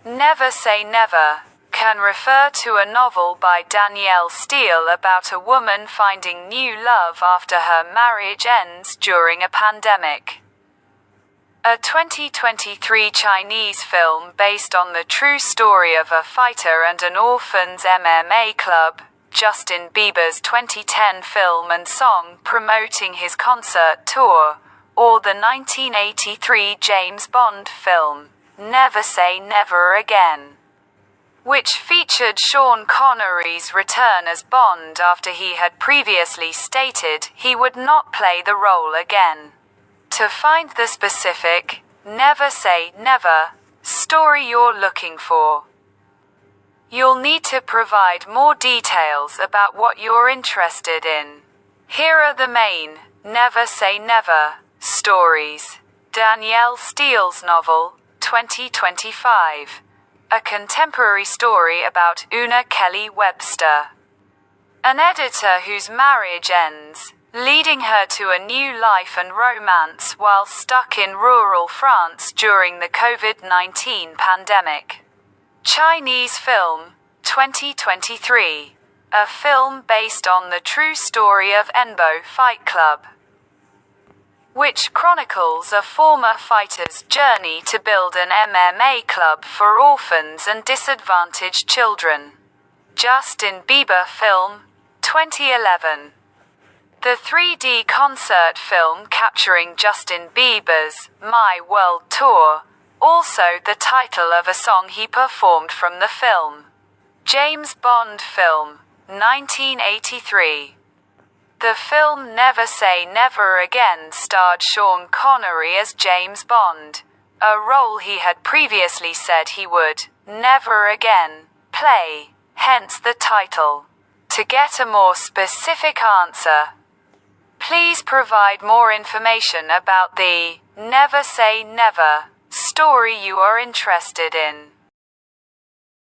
Never Say Never can refer to a novel by Danielle Steele about a woman finding new love after her marriage ends during a pandemic. A 2023 Chinese film based on the true story of a fighter and an orphan's MMA club, Justin Bieber's 2010 film and song promoting his concert tour, or the 1983 James Bond film, Never Say Never Again, which featured Sean Connery's return as Bond after he had previously stated he would not play the role again. To find the specific, Never Say Never story you're looking for, you'll need to provide more details about what you're interested in. Here are the main Never Say Never stories. Danielle Steele's novel, 2025. A contemporary story about Una Kelly Webster, an editor whose marriage ends, leading her to a new life and romance while stuck in rural France during the COVID-19 pandemic. Chinese film, 2023. A film based on the true story of Enbo Fight Club, which chronicles a former fighter's journey to build an MMA club for orphans and disadvantaged children. Justin Bieber film, 2011. The 3D concert film capturing Justin Bieber's My World Tour, also the title of a song he performed from the film. James Bond film, 1983. The film Never Say Never Again starred Sean Connery as James Bond, a role he had previously said he would never again play, hence the title. To get a more specific answer, please provide more information about the Never Say Never story you are interested in.